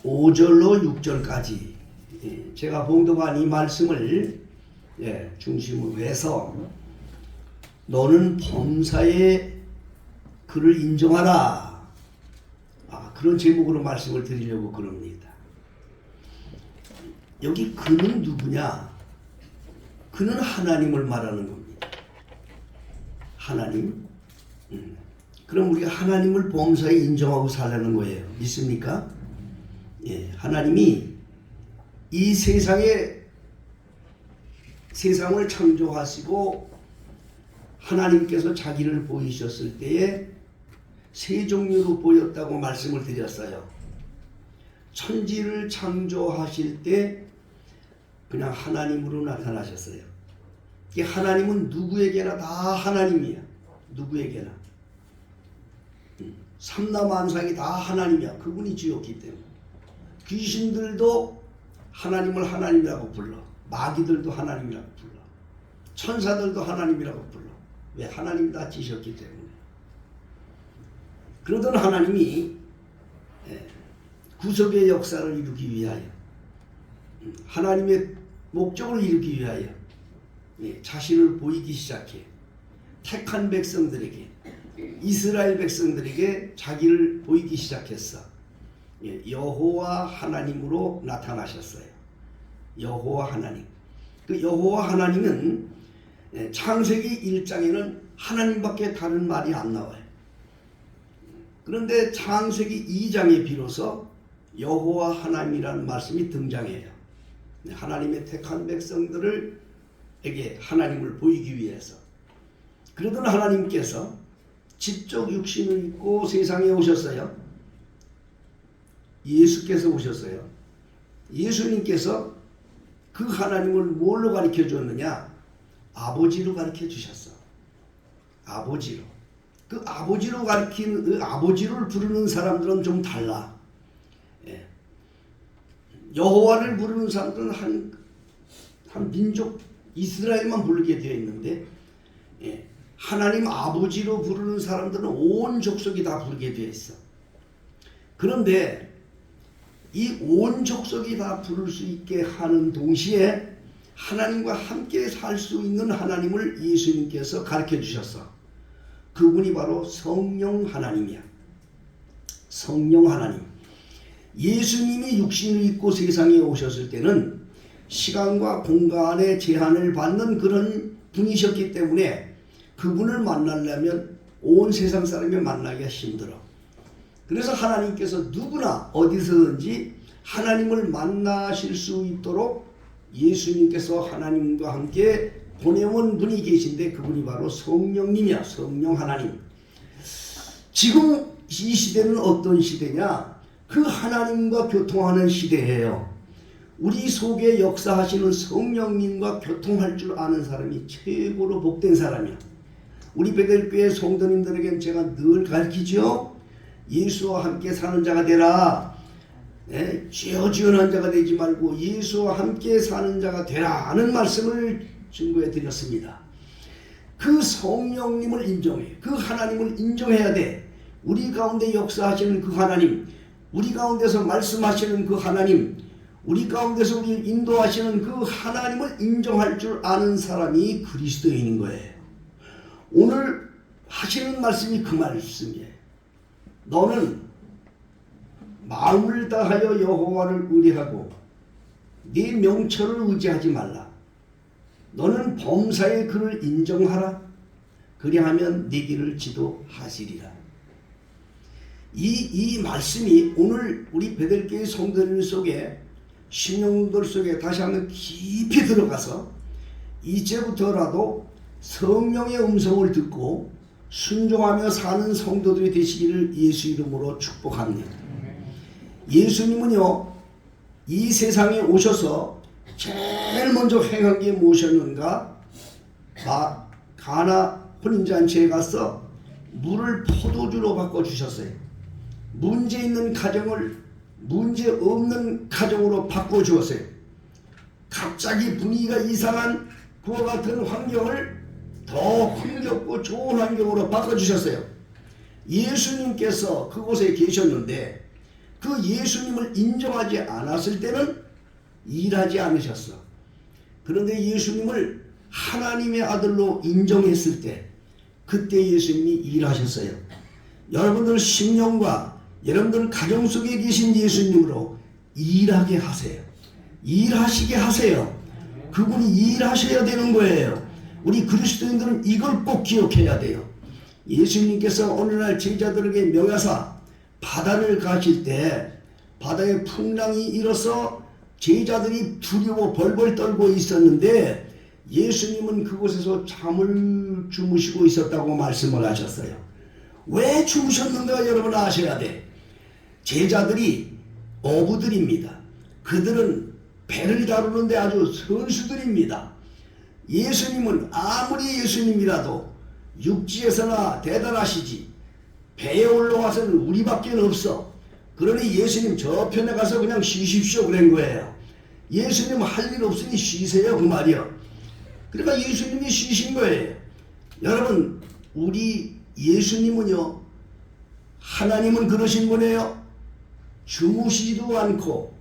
5절로 6절까지 제가 봉독한 이 말씀을 중심으로 해서 너는 범사에 그를 인정하라. 그런 제목으로 말씀을 드리려고 그럽니다. 여기 그는 누구냐? 그는 하나님을 말하는 겁니다. 하나님. 그럼 우리가 하나님을 범사에 인정하고 살라는 거예요. 믿습니까? 하나님이 이 세상을 창조하시고 하나님께서 자기를 보이셨을 때에 세 종류로 보였다고 말씀을 드렸어요. 천지를 창조하실 때 그냥 하나님으로 나타나셨어요. 이 하나님은 누구에게나 다 하나님이야. 누구에게나. 삼라만상이 다 하나님이야. 그분이 지었기 때문에. 귀신들도 하나님을 하나님이라고 불러. 마귀들도 하나님이라고 불러. 천사들도 하나님이라고 불러. 왜? 하나님 다 지셨기 때문에. 그러던 하나님이 구속의 역사를 이루기 위하여, 하나님의 목적을 이루기 위하여 자신을 보이기 시작해. 택한 백성들에게, 이스라엘 백성들에게 자기를 보이기 시작했어. 여호와 하나님으로 나타나셨어요. 여호와 하나님. 그 여호와 하나님은 창세기 1장에는 하나님밖에 다른 말이 안 나와요. 그런데 창세기 2장에 비로소 여호와 하나님이라는 말씀이 등장해요. 하나님의 택한 백성들에게 하나님을 보이기 위해서. 그러던 하나님께서 직접 육신을 입고 세상에 오셨어요. 예수께서 오셨어요. 예수님께서 그 하나님을 뭘로 가르쳐 줬느냐? 아버지로 가르쳐 주셨어. 아버지로. 그 아버지로 가르치는, 그 아버지를 부르는 사람들은 좀 달라. 여호와를 부르는 사람들은 한 민족 이스라엘만 부르게 되어 있는데, 하나님 아버지로 부르는 사람들은 온 족속이 다 부르게 되어 있어. 그런데 이 온 족속이 다 부를 수 있게 하는 동시에 하나님과 함께 살 수 있는 하나님을 예수님께서 가르쳐 주셨어. 그분이 바로 성령 하나님이야. 성령 하나님. 예수님이 육신을 입고 세상에 오셨을 때는 시간과 공간의 제한을 받는 그런 분이셨기 때문에 그분을 만나려면 온 세상 사람이 만나기가 힘들어. 그래서 하나님께서 누구나 어디서든지 하나님을 만나실 수 있도록 예수님께서 하나님과 함께 보내온 분이 계신데 그분이 바로 성령님이야. 성령 하나님. 지금 이 시대는 어떤 시대냐? 그 하나님과 교통하는 시대예요. 우리 속에 역사하시는 성령님과 교통할 줄 아는 사람이 최고로 복된 사람이야. 우리 베델교회 성도님들에겐 제가 늘 가르치죠. 예수와 함께 사는 자가 되라. 쥐어지어난 자가 되지 말고 예수와 함께 사는 자가 되라 하는 말씀을 증거해 드렸습니다. 그 성령님을 인정해. 그 하나님을 인정해야 돼. 우리 가운데 역사하시는 그 하나님, 우리 가운데서 말씀하시는 그 하나님, 우리 가운데서 우리를 인도하시는 그 하나님을 인정할 줄 아는 사람이 그리스도인인 거예요. 오늘 하시는 말씀이 그 말씀이에요. 너는 마음을 다하여 여호와를 의뢰하고 네 명철을 의지하지 말라. 너는 범사에 그를 인정하라. 그리하면 네 길을 지도하시리라. 이 말씀이 오늘 우리 베델교회 성도들 속에, 신령들 속에 다시 한번 깊이 들어가서 이제부터라도 성령의 음성을 듣고 순종하며 사는 성도들이 되시기를 예수 이름으로 축복합니다. 예수님은요, 이 세상에 오셔서 제일 먼저 행한 게 무엇이었는가? 가나 혼인잔치에 가서 물을 포도주로 바꿔주셨어요. 문제 있는 가정을 문제 없는 가정으로 바꿔주었어요. 갑자기 분위기가 이상한 그와 같은 환경을 더 흥겹고 좋은 환경으로 바꿔주셨어요. 예수님께서 그곳에 계셨는데 그 예수님을 인정하지 않았을 때는 일하지 않으셨어. 그런데 예수님을 하나님의 아들로 인정했을 때 그때 예수님이 일하셨어요. 여러분들 심령과 여러분들 가정 속에 계신 예수님으로 일하게 하세요. 일하시게 하세요. 그분이 일하셔야 되는 거예요. 우리 그리스도인들은 이걸 꼭 기억해야 돼요. 예수님께서 어느 날 제자들에게 명하사 바다를 가실 때 바다에 풍랑이 일어서 제자들이 두려워 벌벌 떨고 있었는데 예수님은 그곳에서 잠을 주무시고 있었다고 말씀을 하셨어요. 왜 주무셨는가 여러분 아셔야 돼. 제자들이 어부들입니다. 그들은 배를 다루는데 아주 선수들입니다. 예수님은 아무리 예수님이라도 육지에서나 대단하시지 배에 올라와서는 우리밖에 없어. 그러니 예수님 저편에 가서 그냥 쉬십시오 그런 거예요. 예수님 할 일 없으니 쉬세요 그 말이요. 그러니까 예수님이 쉬신 거예요. 여러분 우리 예수님은요 하나님은 그러신 분이에요. 주무시지도 않고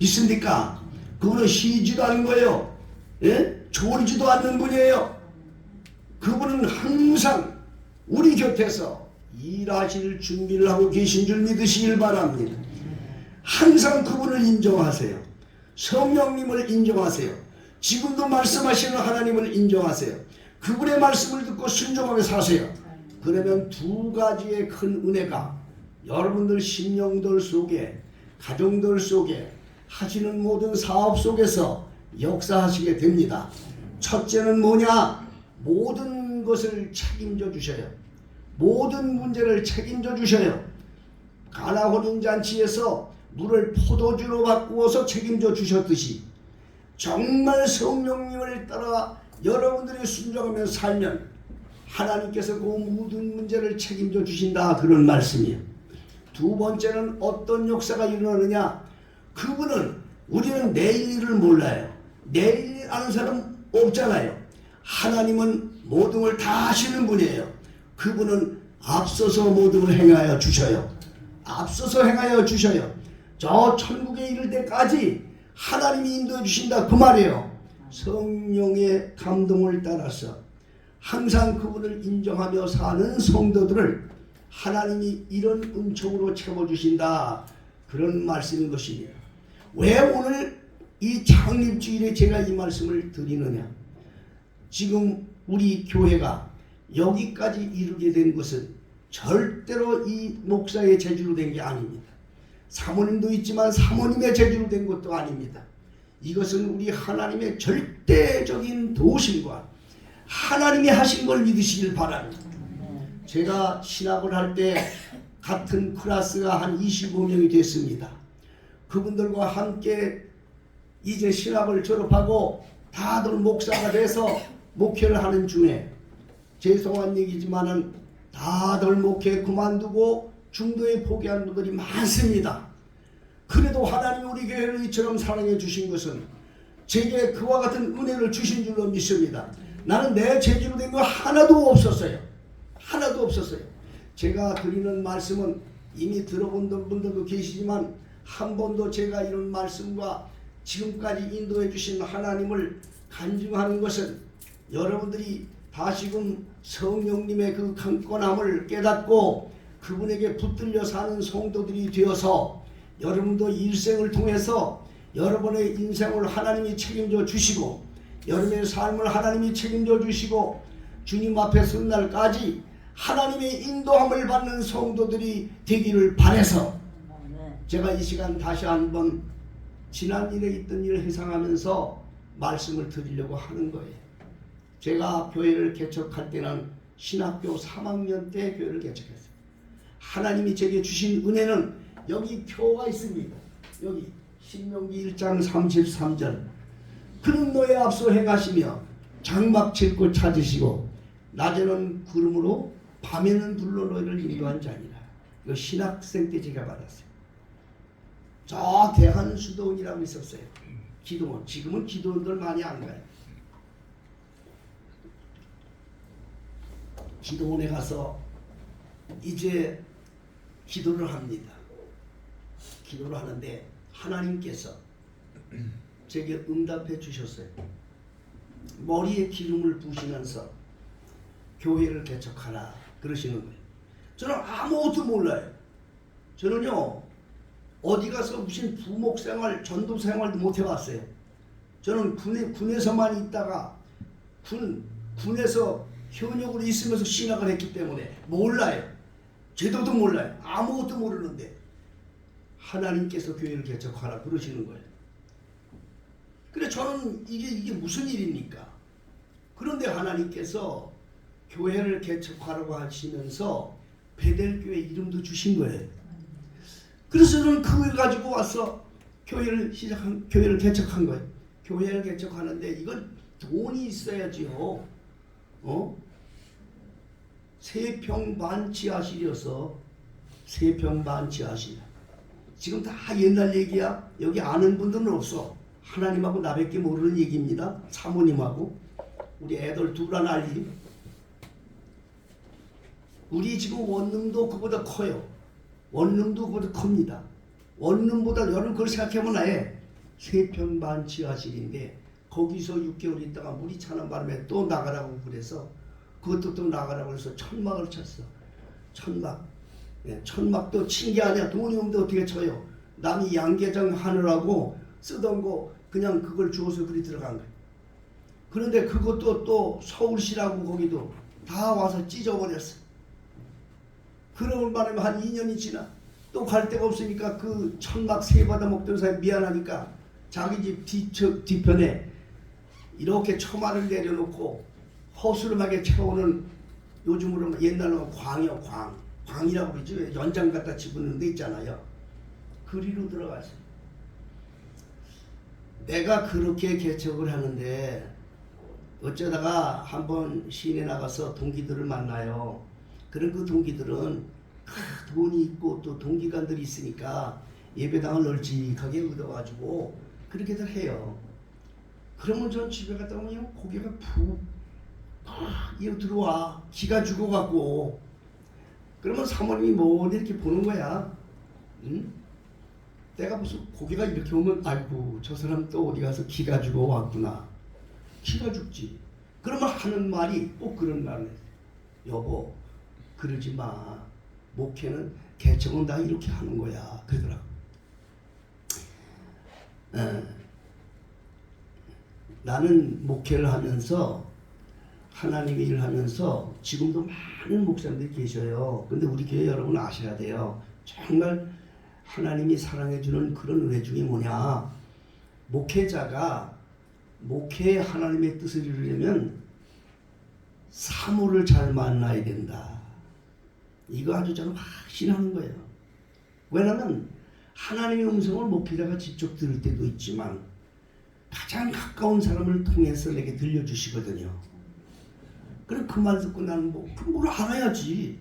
있습니까? 그분은 쉬지도 않은 거예요. 예? 졸지도 않는 분이에요. 그분은 항상 우리 곁에서 일하실 준비를 하고 계신 줄 믿으시길 바랍니다. 항상 그분을 인정하세요. 성령님을 인정하세요. 지금도 말씀하시는 하나님을 인정하세요. 그분의 말씀을 듣고 순종하며 사세요. 그러면 두 가지의 큰 은혜가 여러분들 심령들 속에 가정들 속에 하시는 모든 사업 속에서 역사하시게 됩니다. 첫째는 뭐냐? 모든 것을 책임져 주셔요. 모든 문제를 책임져 주셔요. 가나 혼인잔치에서 물을 포도주로 바꾸어서 책임져 주셨듯이 정말 성령님을 따라 여러분들이 순종하며 살면 하나님께서 그 모든 문제를 책임져 주신다 그런 말씀이에요. 두 번째는 어떤 역사가 일어나느냐? 그분은 우리는 내일 일을 몰라요. 내일 일 아는 사람 없잖아요. 하나님은 모든 걸 다 하시는 분이에요. 그분은 앞서서 모든 걸 행하여 주셔요. 앞서서 행하여 주셔요. 저 천국에 이를 때까지 하나님이 인도해 주신다 그 말이에요. 성령의 감동을 따라서 항상 그분을 인정하며 사는 성도들을 하나님이 이런 은총으로 채워주신다 그런 말씀인 것입니다. 왜 오늘 이 창립주일에 제가 이 말씀을 드리느냐? 지금 우리 교회가 여기까지 이르게 된 것은 절대로 이 목사의 재주로 된 게 아닙니다. 사모님도 있지만 사모님의 재주로 된 것도 아닙니다. 이것은 우리 하나님의 절대적인 도우심과 하나님이 하신 걸 믿으시길 바랍니다. 제가 신학을 할 때 같은 클래스가 한 25명이 됐습니다. 그분들과 함께 이제 신학을 졸업하고 다들 목사가 돼서 목회를 하는 중에 죄송한 얘기지만은 다들 목회 그만두고 중도에 포기한 분들이 많습니다. 그래도 하나님 우리 교회를 이처럼 사랑해 주신 것은 제게 그와 같은 은혜를 주신 줄로 믿습니다. 나는 내 재주로 된 거 하나도 없었어요. 하나도 없었어요. 제가 드리는 말씀은 이미 들어본 분들도 계시지만 한 번도 제가 이런 말씀과 지금까지 인도해 주신 하나님을 간증하는 것은 여러분들이 다시금 성령님의 그 강권함을 깨닫고 그분에게 붙들려 사는 성도들이 되어서 여러분도 일생을 통해서 여러분의 인생을 하나님이 책임져 주시고 여러분의 삶을 하나님이 책임져 주시고 주님 앞에 선 날까지 하나님의 인도함을 받는 성도들이 되기를 바라서 제가 이 시간 다시 한번 지난 일에 있던 일을 회상하면서 말씀을 드리려고 하는 거예요. 제가 교회를 개척할 때는 신학교 3학년 때 교회를 개척했어요. 하나님이 제게 주신 은혜는 여기 표가 있습니다. 여기 신명기 1장 33절 그는 너의 앞서 행하시며 장막 칠 곳 찾으시고 낮에는 구름으로 밤에는 불로 너희를 인도한 자니라. 이거 신학생 때 제가 받았어요. 저 대한수도원이라고 있었어요. 기도원. 지금은 기도원들 많이 안 가요. 기도원에 가서 이제 기도를 합니다. 기도를 하는데 하나님께서 제게 응답해 주셨어요. 머리에 기름을 부으시면서 교회를 개척하라 그러시는 거예요. 저는 아무것도 몰라요. 저는요 어디 가서 무슨 부목 생활, 전도 생활도 못 해봤어요. 저는 군에서만 있다가 군에서 현역으로 있으면서 신학을 했기 때문에 몰라요. 제도도 몰라요. 아무것도 모르는데 하나님께서 교회를 개척하라 그러시는 거예요. 그래 저는 이게 무슨 일입니까? 그런데 하나님께서 교회를 개척하라고 하시면서 베델교회 이름도 주신 거예요. 그래서 저는 그걸 가지고 와서 교회를 개척한 거예요. 교회를 개척하는데 이건 돈이 있어야지요. 3평 반 지하실이어서 3평 반 지하실. 지금 다 옛날 얘기야. 여기 아는 분들은 없어. 하나님하고 나밖에 모르는 얘기입니다. 사모님하고 우리 애들 둘 하나 알리. 우리 지금 원룸도 그보다 커요. 원룸도 그보다 큽니다. 원룸보다 여러분 그걸 생각해보면 아예 3평 반 지하실인데 거기서 6개월 있다가 물이 차는 바람에 또 나가라고 그래서 그것도 또 나가라고 해서 천막을 쳤어. 천막. 예, 천막도 친 게 아니야. 돈이 없는데 어떻게 쳐요. 남이 양계장 하느라고 쓰던 거 그냥 그걸 주워서 그리 들어간 거예요. 그런데 그것도 또 서울시라고 거기도 다 와서 찢어버렸어. 그러는 바람에 한 2년이 지나 또 갈 데가 없으니까 그 천막 세 받아 먹던 사람이 미안하니까 자기 집 뒤편에 이렇게 처마를 내려놓고 허술하게 채우는 요즘으로 옛날로 광이요 광이라고 그러죠. 연장 갖다 집어넣는 데 있잖아요. 그리로 들어갔어요. 내가 그렇게 개척을 하는데 어쩌다가 한번 시내 나가서 동기들을 만나요. 그런 그 동기들은 돈이 있고 또 동기간들이 있으니까 예배당을 널찍하게 얻어가지고 그렇게들 해요. 그러면 전 집에 갔다 오면 고개가 푹 이어 들어와. 기가 죽어갖고. 그러면 사모님이 뭐 이렇게 보는 거야. 응? 내가 무슨 고개가 이렇게 오면 아이고 저 사람 또 어디 가서 기가 죽어 왔구나. 기가 죽지. 그러면 하는 말이 꼭 그런 말을 해. 여보 그러지 마. 목회는 개척은 다 이렇게 하는 거야. 그러더라고. 나는 목회를 하면서 하나님의 일을 하면서 지금도 많은 목사님들이 계셔요. 근데 우리 교회 여러분 아셔야 돼요. 정말 하나님이 사랑해주는 그런 은혜 중에 뭐냐. 목회자가 목회에 하나님의 뜻을 이루려면 사모를 잘 만나야 된다. 이거 아주 저는 확신하는 거예요. 왜냐하면 하나님의 음성을 목회자가 직접 들을 때도 있지만 가장 가까운 사람을 통해서 내게 들려주시거든요. 그래 그 말 듣고 나는 그걸 알아야지.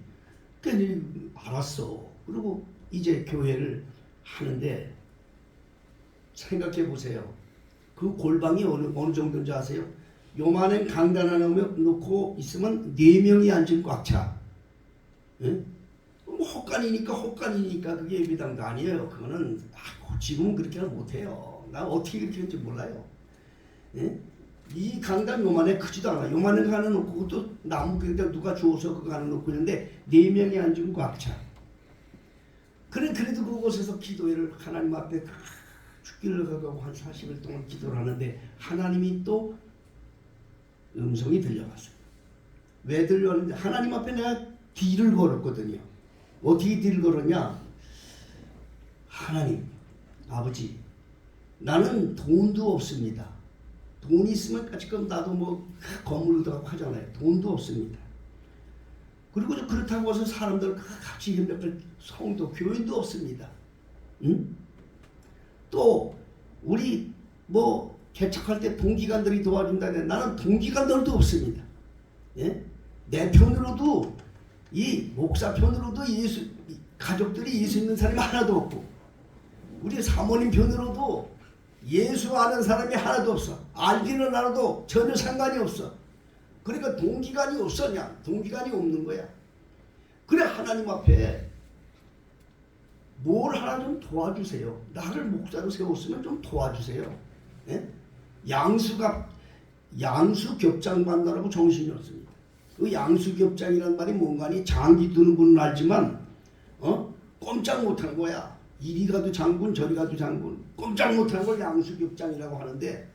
그러니까 알았어. 그리고 이제 교회를 하는데 생각해 보세요. 그 골방이 어느 정도인지 아세요? 요만한 강단 하나 놓고 있으면 4명이 앉은 꽉 차. 예? 뭐 헛간이니까 그게 예배당도 아니에요. 그거는 지금은 그렇게는 못해요. 나 어떻게 그렇게 하는지 몰라요. 예? 이 강당 요만해 크지도 않아. 요만한 거 하나 놓고 그것도 나무 그냥 누가 주워서 그거 하나 놓고 있는데 4명이 앉으면 꽉 차. 그래도 그곳에서 기도회를 하나님 앞에 죽기를 가고 한 40일 동안 기도를 하는데 하나님이 또 음성이 들려왔어요. 왜 들려왔는데 하나님 앞에 내가 딜을 걸었거든요. 어떻게 딜을 걸었냐. 하나님 아버지 나는 돈도 없습니다. 돈이 있으면 까짓건 나도 뭐 건물도 하고 하잖아요. 돈도 없습니다. 그리고 그렇다고 해서 사람들 같이 협력할 성도 교인도 없습니다. 응? 또 우리 뭐 개척할 때 동기간들이 도와준다는데 나는 동기간들도 없습니다. 예? 내 편으로도 이 목사 편으로도 가족들이 예수 믿는 사람이 하나도 없고 우리 사모님 편으로도 예수 아는 사람이 하나도 없어. 알기는 알아도 전혀 상관이 없어. 그러니까 동기간이 없었냐? 동기간이 없는 거야. 그래 하나님 앞에 뭘 하나 좀 도와주세요. 나를 목사로 세웠으면 좀 도와주세요. 예? 양수겹장 만나라고 정신이 없습니다. 그 양수겹장이란 말이 뭔가니 장기 두는 분은 알지만 꼼짝 못한 거야. 이리 가도 장군 저리 가도 장군 꼼짝 못한 걸 양수겹장이라고 하는데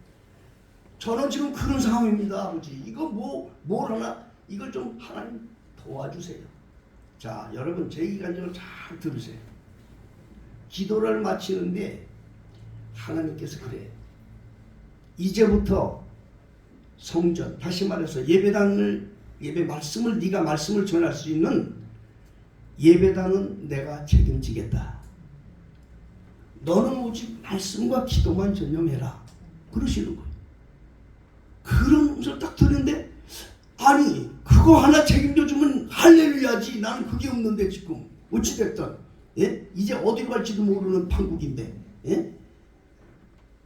저는 지금 그런 상황입니다. 아버지 이거 뭘 하나 이걸 좀 하나님 도와주세요. 자 여러분 제 기간적으로 잘 들으세요. 기도를 마치는데 하나님께서 그래 이제부터 성전 다시 말해서 예배 말씀을 네가 말씀을 전할 수 있는 예배당은 내가 책임지겠다. 너는 오직 말씀과 기도만 전념해라. 그러시는 거예요. 그런 음성을 딱 들었는데 아니 그거 하나 책임져주면 할렐루야지. 나는 그게 없는데 지금 어찌됐든 예? 이제 어디로 갈지도 모르는 판국인데 예?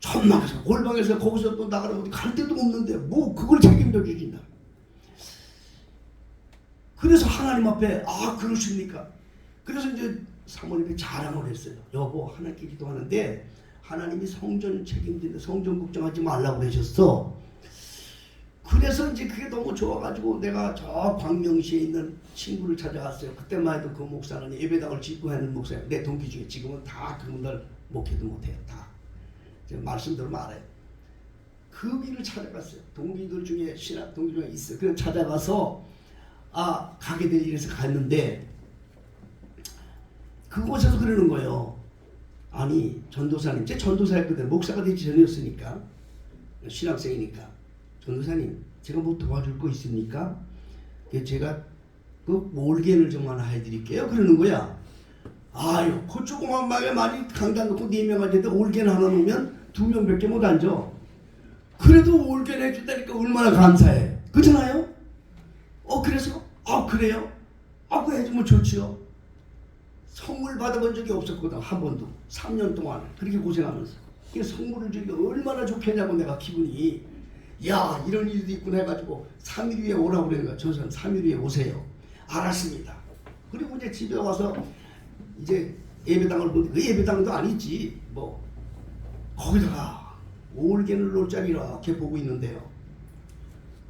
천막에서 골방에서 거기서 또 나가면 어디 갈 데도 없는데 뭐 그걸 책임져 주신다. 그래서 하나님 앞에 그러십니까? 그래서 이제 사모님이 자랑을 했어요. 여보 하나님께 기도하는데 하나님이 성전 책임지는데 성전 걱정하지 말라고 그러셨어. 그래서 이제 그게 너무 좋아가지고 내가 저 광명시에 있는 친구를 찾아갔어요. 그때만 해도 그 목사는 예배당을 짓고 하는 목사예요. 내 동기 중에 지금은 다 그분들 목회도 못해요. 다 제가 말씀 들으면 알아요. 그 길을 찾아갔어요. 동기들 중에 신학 동기 중에 있어요. 그래서 찾아가서 가게 될 일에서 갔는데 그곳에서 그러는 거예요. 아니 전도사님 제 전도사였거든요. 목사가 되기 전이었으니까 신학생이니까 전도사님 제가 뭐 도와줄 거 있습니까? 제가 그 올겐을 좀 하나 해드릴게요. 그러는 거야. 아유 그 조그만 방에 많이 강단 놓고 4명 앉는데 올겐 하나 놓으면 2명밖에 못 앉아. 그래도 올겐 해준다니까 얼마나 감사해. 그렇잖아요? 그래서 그래요? 그거 해주면 좋지요. 선물 받아본 적이 없었거든. 한 번도 3년 동안 그렇게 고생하면서 선물을 주기 얼마나 좋겠냐고 내가 기분이 야 이런 일도 있구나 해가지고 3일 후에 오라고 그러는 거야. 저는 3일 후에 오세요. 알았습니다. 그리고 이제 집에 와서 이제 예배당을 보는데 그 예배당도 아니지 뭐 거기다가 올겐을 놓을 자리 이렇게 보고 있는데요.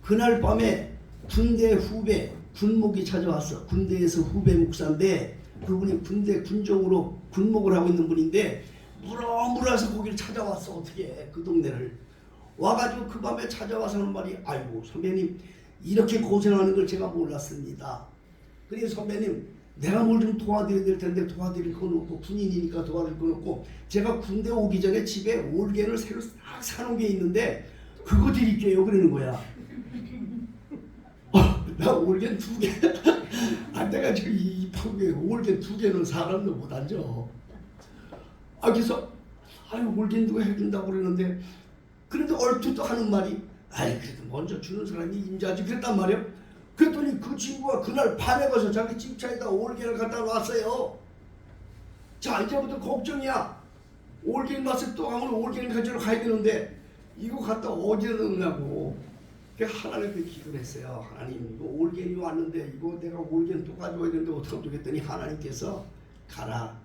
그날 밤에 군대 후배 군목이 찾아왔어. 군대에서 후배 목사인데 그분이 군대 군종으로 군목을 하고 있는 분인데 물어서 거기를 찾아왔어. 어떻게 그 동네를 와가지고 그 밤에 찾아와서 하는 말이 아이고 선배님 이렇게 고생하는 걸 제가 몰랐습니다. 그래서 선배님 내가 뭘 좀 도와드려야 될 텐데 도와드릴 건 없고 군인이니까 도와드릴 건 없고 제가 군대 오기 전에 집에 올겐을 새로 싹 사놓은 게 있는데 그거 드릴게요. 그러는 거야. 나 올겐 2개 내가 지금 이 판국에 올겐 2개는 사람도 못 앉아. 그래서 올겐 누가 해준다고 그러는데 그래도 얼핏 또 하는 말이 그래도 먼저 주는 사람이 임자지 그랬단 말이야. 그랬더니 그 친구가 그날 밤에 가서 자기 집차에다 올겐을 갖다 놨어요. 자 이제부터 걱정이야. 올겐 맛을 또 가면 올겐을 가지러 가야 되는데 이거 갖다 어디에 넣냐고. 하나님께 기도를 했어요. 하나님 이거 올겐이 왔는데 이거 내가 올겐 또 가져와야 되는데 어떡하면 좋겠더니 하나님께서 가라.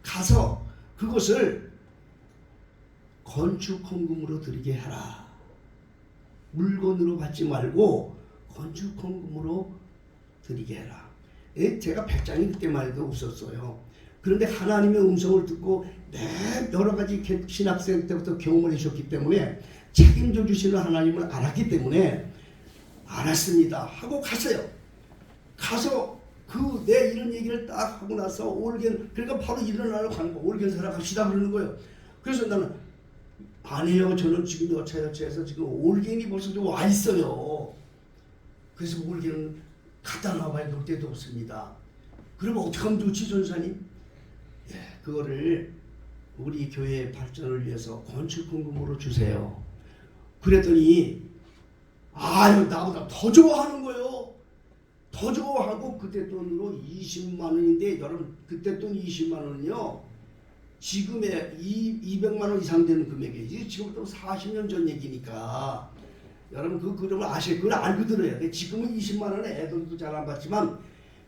가서 그것을 건축 헌금으로 드리게 하라. 물건으로 받지 말고 건축 헌금으로 드리게 해라. 제가 백장이 그때만 해도 웃었어요. 그런데 하나님의 음성을 듣고 여러 가지 신학생 때부터 경험을 하셨기 때문에 책임져 주시는 하나님을 알았기 때문에 알았습니다 하고 갔어요. 가서 내 이런 얘기를 딱 하고 나서 올겐 그러니까 바로 일어나려고 가는 거예요. 올겐 사러 갑시다 그러는 거예요. 그래서 나는 아니에요. 저는 지금 여차여차해서 지금 올겐이 벌써 좀 와 있어요. 그래서 올겐은 갖다 놔봐야 놓을 데도 없습니다. 그러면 어떻게 하면 좋지 전사님? 그거를 우리 교회의 발전을 위해서 건축헌금으로 주세요. 그랬더니 나보다 더 좋아하는 거예요. 더 좋아하고 그때 돈으로 20만 원인데 여러분 그때 돈 20만 원은요 지금의 200만 원 이상 되는 금액이지. 지금부터 40년 전 얘기니까 여러분 그 그림을 아실 걸 알고 들어야 돼. 지금은 20만 원에 애들도 잘 안 받지만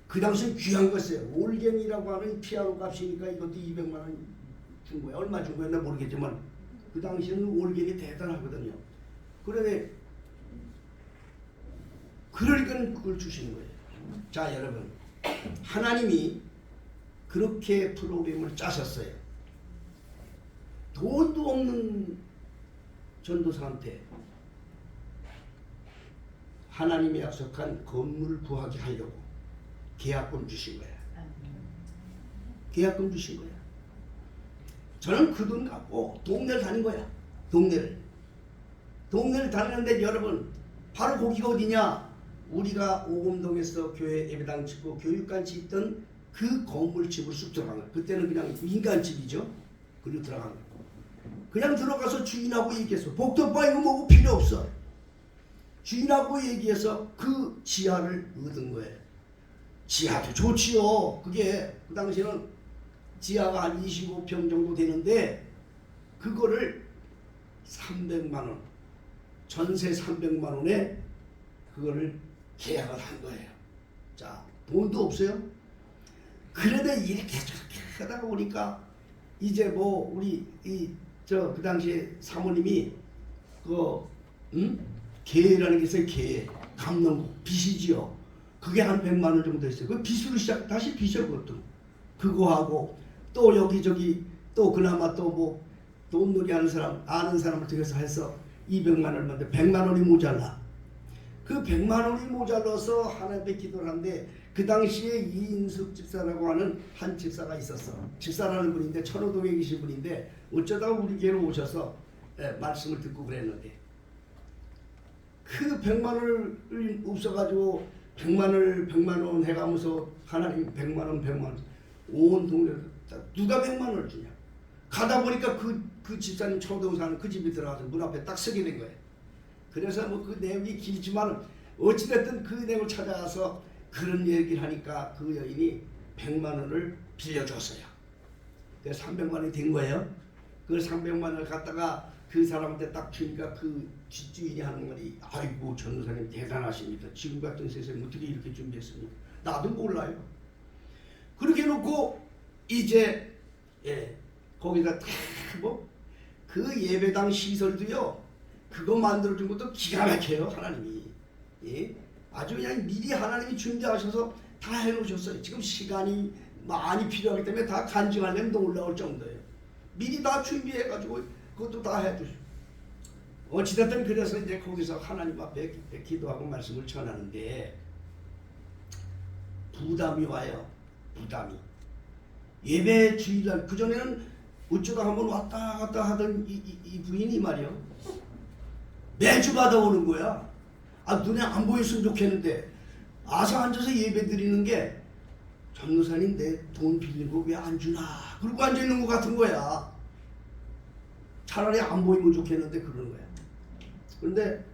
그 당시엔 귀한 거였어요. 올갱이라고 하는 피아노 값이니까 이것도 200만 원 준 거야. 얼마 준 거였나 모르겠지만 그 당시에는 올갱이 대단하거든요. 그런데 그러니까 그걸 주시는 거예요. 자, 여러분, 하나님이 그렇게 프로그램을 짜셨어요. 돈도 없는 전도사한테 하나님이 약속한 건물을 구하게 하려고 계약금 주신 거야. 계약금 주신 거야. 저는 그 돈 갖고 동네를 다닌 거야. 동네를 다니는데 여러분, 바로 거기가 어디냐? 우리가 오금동에서 교회 예배당 짓고 교육관 짓던 그 건물집으로 쑥 들어간 거야. 그때는 그냥 민간집이죠. 그리고 들어간 거야. 그냥 들어가서 주인하고 얘기했어. 복도빠 이거 뭐고 필요 없어. 주인하고 얘기해서 그 지하를 얻은 거예요. 지하도 좋지요. 그게 그 당시에는 지하가 한 25평 정도 되는데 그거를 300만 원, 전세 300만 원에 그거를 계약을 한 거예요. 자, 돈도 없어요. 그래도 이렇게 저렇게 하다가 보니까 이제 뭐 우리 그 당시에 사모님이 계라는 게 있어요. 계 감농국 빚이지요. 그게 한 100만 원 정도 있어요. 그 빚으로 다시 빚이요. 그것도 그거 하고 또 여기저기 또 그나마 또 뭐 돈놀이 하는 사람 아는 사람을 통해서 해서 200만 원인데 100만 원이 모자라. 그 100만 원이 모자라서 하나님께 기도를 하는데 그 당시에 이인숙 집사라고 하는 한 집사가 있었어. 집사라는 분인데 천호동에 계신 분인데 어쩌다가 우리 교회로 오셔서 말씀을 듣고 그랬는데 그 100만 원을 없어가지고 100만 원 해가면서 하나님 100만 원 온 동네를 누가 100만 원을 주냐. 가다 보니까 그 집사님 천호동 사는 그 집에 들어가서 문 앞에 딱 서게 된 거예요. 그래서 뭐 그 내용이 길지만 어찌됐든 그 내용을 찾아가서 그런 얘기를 하니까 그 여인이 100만 원을 빌려줬어요. 그래서 300만 원이 된 거예요. 그 300만 원을 갖다가 그 사람한테 딱 주니까 그 집주인이 하는 말이 아이고 전도사님 대단하십니다. 지금 같은 세상에 어떻게 이렇게 준비했습니까? 나도 몰라요. 그렇게 해놓고 이제 거기다 그 예배당 시설도요. 그거 만들어준 것도 기가 막혀요. 하나님이. 아주 그냥 미리 하나님이 준비하셔서 다 해놓으셨어요. 지금 시간이 많이 필요하기 때문에 다 간증하려면 놀라울 정도예요. 미리 다 준비해가지고 그것도 다 해주시고. 어찌됐든 그래서 이제 거기서 하나님 앞에 기도하고 말씀을 전하는데 부담이 와요. 부담이. 예배 주일날 그전에는 어쩌다 한번 왔다 갔다 하던 이 부인이 말이요. 매주 받아오는 거야. 눈에 안 보였으면 좋겠는데 아서 앉아서 예배 드리는 게 전도사님 내 돈 빌린 거 왜 안 주나 그러고 앉아있는 것 같은 거야. 차라리 안 보이면 좋겠는데 그러는 거야. 그런데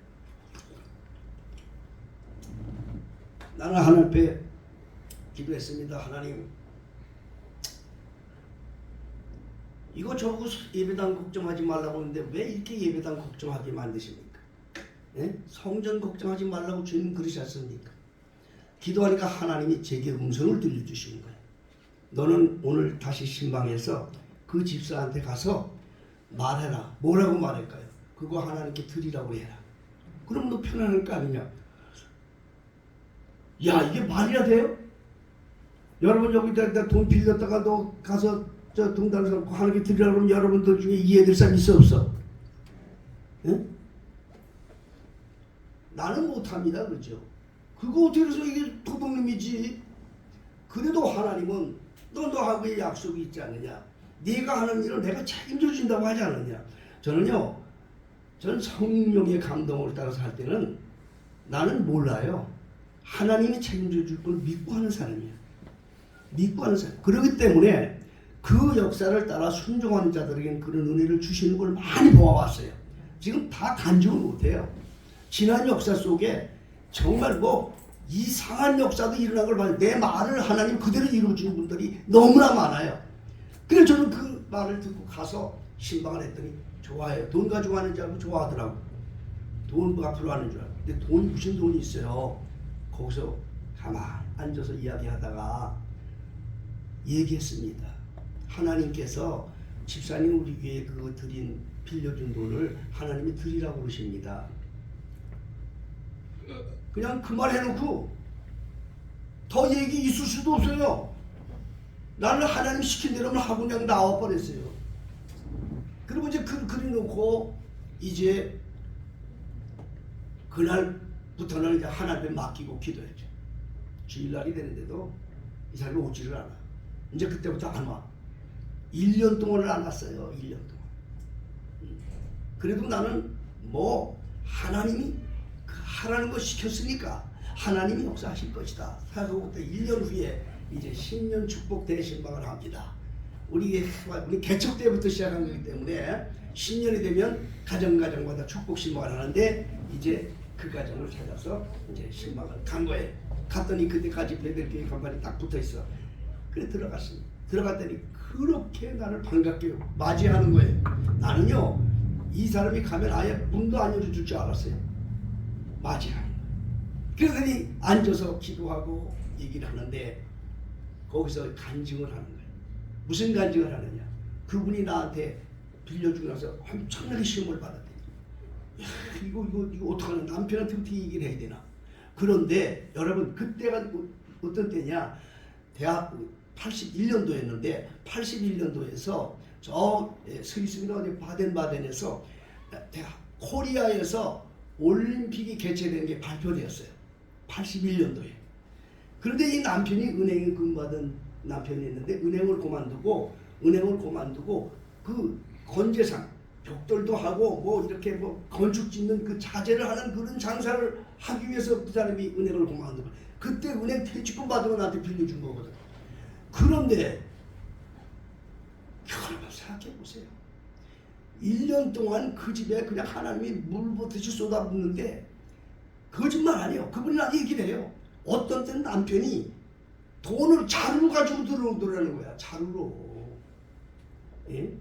나는 하나님 앞에 기도했습니다. 하나님 이거 저거 예배당 걱정하지 말라고 하는데 왜 이렇게 예배당 걱정하게 만드십니까? 성전 걱정하지 말라고 주님 그러셨습니까? 기도하니까 하나님이 제게 음성을 들려주시는 거예요. 너는 오늘 다시 신방에서 그 집사한테 가서 말해라. 뭐라고 말할까요? 그거 하나님께 드리라고 해라. 그럼 너 편안할 거 아니냐? 야 이게 말이야 돼요? 여러분 여기다 돈 빌렸다가 너 가서 저 동단을 삼고 하나님께 드리라고 그러면 여러분들 중에 이해될 사람 있어 없어? 예? 나는 못합니다. 그렇죠? 그거 어떻게 해서 이게 도둑놈이지. 그래도 하나님은 너하고의 약속이 있지 않느냐. 네가 하는 일을 내가 책임져 준다고 하지 않느냐. 저는 성령의 감동을 따라서 할 때는 나는 몰라요. 하나님이 책임져 줄 걸 믿고 하는 사람이야. 믿고 하는 사람. 그렇기 때문에 그 역사를 따라 순종하는 자들에게는 그런 은혜를 주시는 걸 많이 보아왔어요. 지금 다 간증을 못해요. 지난 역사 속에 정말 뭐 이상한 역사도 일어난 걸 봐요. 내 말을 하나님 그대로 이루어주는 분들이 너무나 많아요. 그래서 저는 그 말을 듣고 가서 신방을 했더니 좋아해요. 돈 가지고 하는 줄 알고 좋아하더라고. 돈 앞으로 하는 줄 알고. 근데 돈이 무슨 돈이 있어요. 거기서 가만 앉아서 이야기하다가 얘기했습니다. 하나님께서 집사님 우리 교회 그거 빌려준 돈을 하나님이 드리라고 그러십니다. 그냥 그 말 해놓고 더 얘기 있을 수도 없어요. 나는 하나님 시킨 대로만 하고 그냥 나와버렸어요. 그리고 이제 그래놓고 이제 그날부터는 이제 하나님에 맡기고 기도했죠. 주일날이 되는데도 이 사람이 오지를 않아. 이제 그때부터 안 와. 1년 동안을 안 왔어요. 1년 동안. 그래도 나는 뭐 하나님이 하라는 거 시켰으니까 하나님이 역사하실 것이다 생각하고 1년 후에 이제 신년 축복 대신방을 합니다. 우리 개척 때부터 시작한 거기 때문에 신년이 되면 가정마다 축복 신방을 하는데 이제 그 가정을 찾아서 이제 신방을 간 거예요. 갔더니 그때까지 베들교회 간판이 딱 붙어 있어. 그래 들어갔습니다. 들어갔더니 그렇게 나를 반갑게 맞이하는 거예요. 나는요 이 사람이 가면 아예 문도 안 열어줄 줄 알았어요. 맞이하는 거예요. 그러더니 앉아서 기도하고 얘기를 하는데 거기서 간증을 하는 거예요. 무슨 간증을 하느냐? 그분이 나한테 빌려주고 나서 엄청나게 시험을 받았대요. 이거 어떡하나? 남편한테 어떻게 얘기를 해야 되나? 그런데 여러분 그때가 어떤 때냐? 대학 81년도였는데 81년도에서 저 스위스나 어디 바덴바덴에서 코리아에서 올림픽이 개최된 게 발표되었어요. 81년도에. 그런데 이 남편이 은행에 근무하던 남편이었는데 은행을 그만두고 그 건재상 벽돌도 하고 뭐 이렇게 뭐 건축 짓는 그 자재를 하는 그런 장사를 하기 위해서 그 사람이 은행을 그만두고 그때 은행 퇴직금 받으면 나한테 빌려준 거거든. 그런데 여러분 생각해 보세요. 1년 동안 그 집에 그냥 하나님이 물 붓듯이 쏟아붓는데 거짓말 아니에요. 그분이 나한테 얘기를 해요. 어떤 때는 남편이 돈을 자루로 가지고 들어오더라는 거야. 자루로. 예?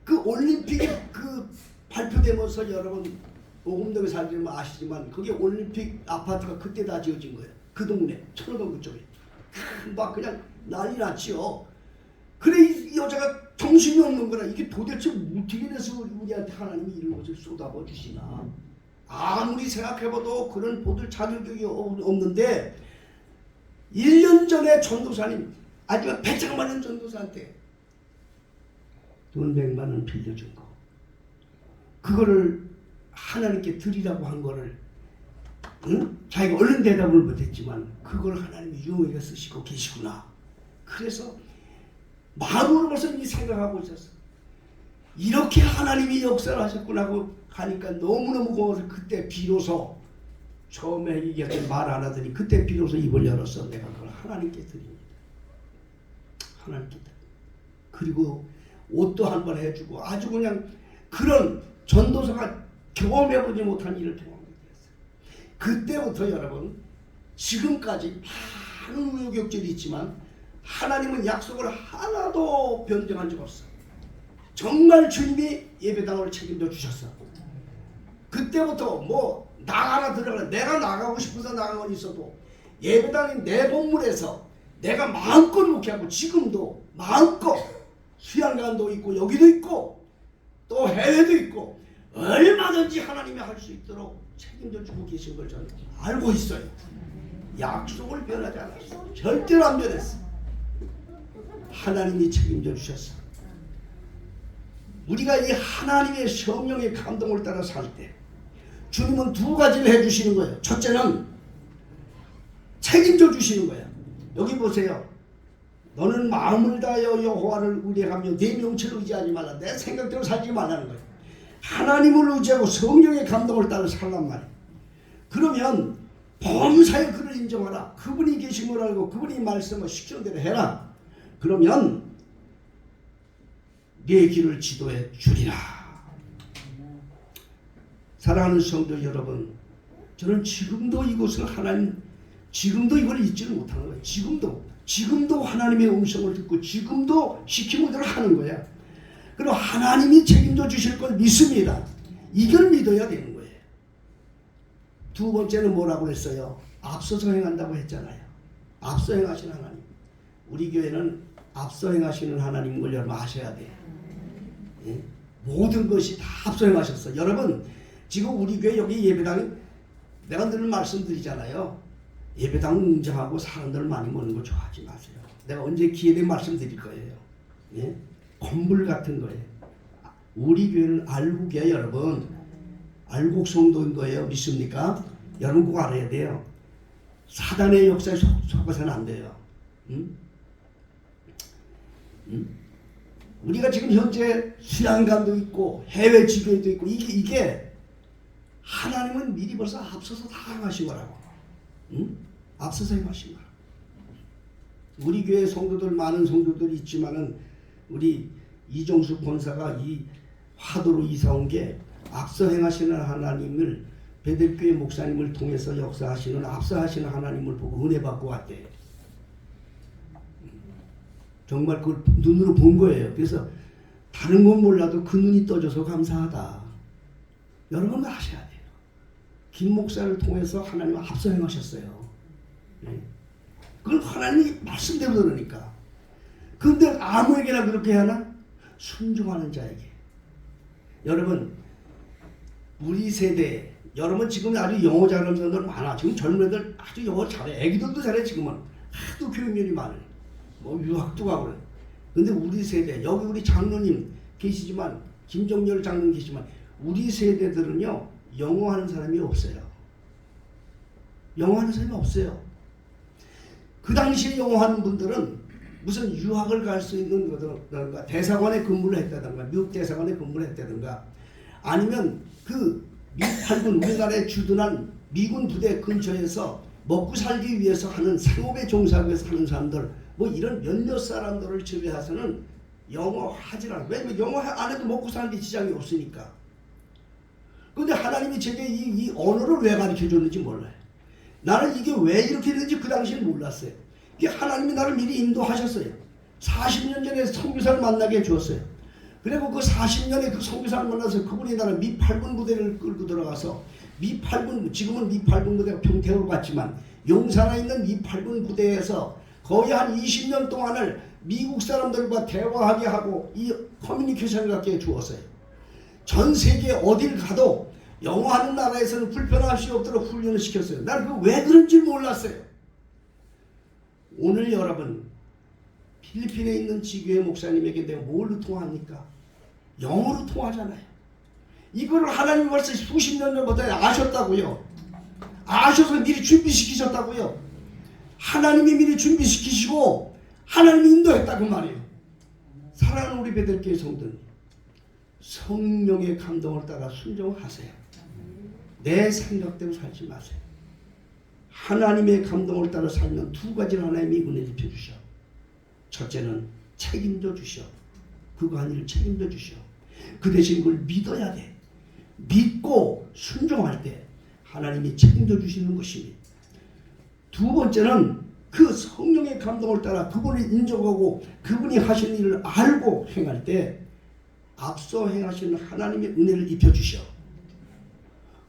그 올림픽이 그 발표되면서 여러분 오금동에 살면 아시지만 그게 올림픽 아파트가 그때 다 지어진 거예요. 그 동네 천호동 그쪽에 막 그냥 난리 났지요. 그래 이 여자가 정신이 없는 거라. 이게 도대체 어떻게 돼서 우리한테 하나님이 이런 것을 쏟아부어 주시나. 아무리 생각해봐도 그런 보들 자격이 없는데 1년 전에 전도사님 아니면 100장 많은 전도사한테 돈 100만 원 빌려준 거 그거를 하나님께 드리라고 한 거를 자기가 얼른 대답을 못했지만 그걸 하나님이 유용하게 쓰시고 계시구나. 그래서 마음으로 벌써 이 생각하고 있었어. 이렇게 하나님이 역사를 하셨구나 하고 가니까 너무너무 고마워서 그때 비로소 처음에 얘기했던 말 안 하더니 그때 비로소 입을 열었어. 내가 그걸 하나님께 드립니다. 하나님께 드립니다. 그리고 옷도 한번 해주고 아주 그냥 그런 전도사가 경험해보지 못한 일을 경험하게 되었어요. 그때부터 여러분 지금까지 많은 우여곡절이 있지만 하나님은 약속을 하나도 변경한 적 없어. 정말 주님이 예배당을 책임져 주셨어. 그때부터 뭐 나가라 들어가라 내가 나가고 싶어서 나간 건 있어도 예배당인 내 건물에서 내가 마음껏 목회하고 지금도 마음껏 수양관도 있고 여기도 있고 또 해외도 있고 얼마든지 하나님이 할 수 있도록 책임져 주고 계신 걸 저는 알고 있어요. 약속을 변하지 않았어. 절대로 안 변했어. 하나님이 책임져 주셨어. 우리가 이 하나님의 성령의 감동을 따라 살 때 주님은 두 가지를 해주시는 거예요. 첫째는 책임져 주시는 거예요. 여기 보세요. 너는 마음을 다하여 여호와를 의뢰하며 내 명체를 의지하지 말라. 내 생각대로 살지 말라는 거예요. 하나님을 의지하고 성령의 감동을 따라 살란 말이에요. 그러면 범사에 그를 인정하라. 그분이 계신 걸 알고 그분이 말씀을 시키는 대로 해라. 그러면 네 길을 지도해 주리라. 사랑하는 성도 여러분, 저는 지금도 이곳을 지금도 이걸 잊지를 못하는 거예요. 지금도 하나님의 음성을 듣고 지금도 시키는 대로 하는 거야. 그리고 하나님이 책임져 주실 걸 믿습니다. 이걸 믿어야 되는 거예요. 두 번째는 뭐라고 했어요? 앞서서 행한다고 했잖아요. 앞서 행하시는 하나님. 우리 교회는 앞서 행하시는 하나님인 걸 여러분 아셔야 돼요. 예? 모든 것이 다 앞서 행하셨어. 여러분 지금 우리 교회 여기 예배당이 내가 늘 말씀드리잖아요. 예배당 웅장하고 사람들 많이 모는 거 좋아하지 마세요. 내가 언제 기회되면 말씀드릴 거예요. 예? 건물 같은 거예요. 우리 교회는 알국이에요, 여러분. 알국 성도인 거예요. 믿습니까? 여러분 꼭 알아야 돼요. 사단의 역사에 속아서는 안 돼요. 우리가 지금 현재 수양관도 있고 해외 지교회도 있고 이게 하나님은 미리 벌써 앞서서 다 행하신 거라고. 앞서서 행하신 거라고. 우리 교회 성도들 많은 성도들이 있지만은 우리 이정수 권사가 이 화도로 이사 온 게 앞서 행하시는 하나님을 베델교회 목사님을 통해서 역사하시는 앞서 하시는 하나님을 보고 은혜 받고 왔대. 정말 그걸 눈으로 본 거예요. 그래서 다른 건 몰라도 그 눈이 떠져서 감사하다. 여러분 아셔야 돼요. 김 목사를 통해서 하나님 앞서 행하셨어요. 네. 그건 하나님이 말씀대로 그러니까. 그런데 아무에게나 그렇게 하나? 순종하는 자에게. 여러분 우리 세대 여러분 지금 아주 영어 잘하는 사람들 많아. 지금 젊은 애들 아주 영어 잘해. 애기들도 잘해. 지금은 하도 교육열이 많아요. 뭐 유학도 가고 그래. 근데 우리 세대 여기 우리 장로님 계시지만 김정열 장로님 계시지만 우리 세대들은요 영어 하는 사람이 없어요. 영어 하는 사람이 없어요. 그 당시에 영어 하는 분들은 무슨 유학을 갈 수 있는 거든가 대사관에 근무를 했다든가 미국 대사관에 근무를 했다든가 아니면 그 미8군 우리나라에 주둔한 미군 부대 근처에서 먹고 살기 위해서 하는 상업에 종사하기 위해서 하는 사람들 뭐 이런 몇몇 사람들을 제외해서는 영어 하질 않아요. 왜냐면 영어 안 해도 먹고 사는 게 지장이 없으니까. 그런데 하나님이 제게 이 언어를 왜 가르쳐 줬는지 몰라요. 나는 이게 왜 이렇게 되는지 그 당시에는 몰랐어요. 이게 하나님이 나를 미리 인도하셨어요. 40년 전에 선교사를 만나게 해주었어요. 그리고 그 40년에 그 선교사를 만나서 그분이 나를 미8군 부대를 끌고 들어가서 미8군 지금은 미8군 부대가 평택으로 갔지만 용산에 있는 미8군 부대에서 거의 한 20년 동안을 미국 사람들과 대화하게 하고 이 커뮤니케이션을 갖게 해주었어요. 전 세계 어딜 가도 영어하는 나라에서는 불편할 수 없도록 훈련을 시켰어요. 나는 그 왜 그런지 몰랐어요. 오늘 여러분 필리핀에 있는 지교회 목사님에게 내가 뭘로 통화합니까? 영어로 통화하잖아요. 이거를 하나님이 벌써 수십 년 전부터 아셨다고요. 아셔서 미리 준비시키셨다고요. 하나님이 미리 준비시키시고 하나님이 인도했다 그 말이에요. 사랑하는 우리 베델교회 성도님, 성령의 감동을 따라 순종하세요. 내 생각대로 살지 마세요. 하나님의 감동을 따라 살면 두 가지를 하나님이 은혜를 입혀주셔. 첫째는 책임져 주셔. 그거 한 일을 책임져 주셔. 그 대신 그걸 믿어야 돼. 믿고 순종할 때 하나님이 책임져 주시는 것입니다. 두 번째는 그 성령의 감동을 따라 그분을 인정하고 그분이 하시는 일을 알고 행할 때 앞서 행하시는 하나님의 은혜를 입혀주셔.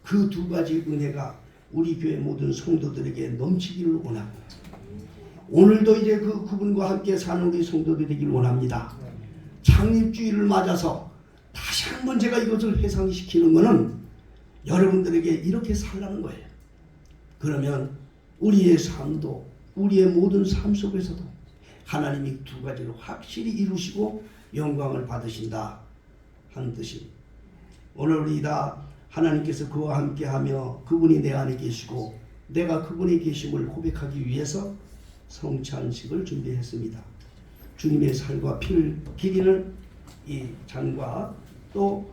그 두 가지 은혜가 우리 교회 모든 성도들에게 넘치기를 원합니다. 오늘도 이제 그분과 함께 사는 우리 성도들이 되기를 원합니다. 창립주의를 맞아서 다시 한번 제가 이것을 회상시키는 것은 여러분들에게 이렇게 살라는 거예요. 그러면 우리의 삶도 우리의 모든 삶 속에서도 하나님이 두 가지를 확실히 이루시고 영광을 받으신다 하는 뜻입니다. 오늘 우리 다 하나님께서 그와 함께하며 그분이 내 안에 계시고 내가 그분의 계심을 고백하기 위해서 성찬식을 준비했습니다. 주님의 살과 피를 기리는 이 잔과 또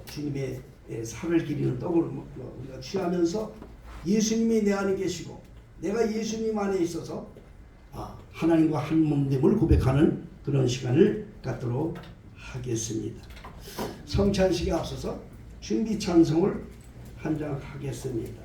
주님의 살을 기리는 떡을 우리가 취하면서 예수님이 내 안에 계시고 내가 예수님 안에 있어서 하나님과 한 몸됨을 고백하는 그런 시간을 갖도록 하겠습니다. 성찬식에 앞서서 준비 찬송을 한 장 하겠습니다.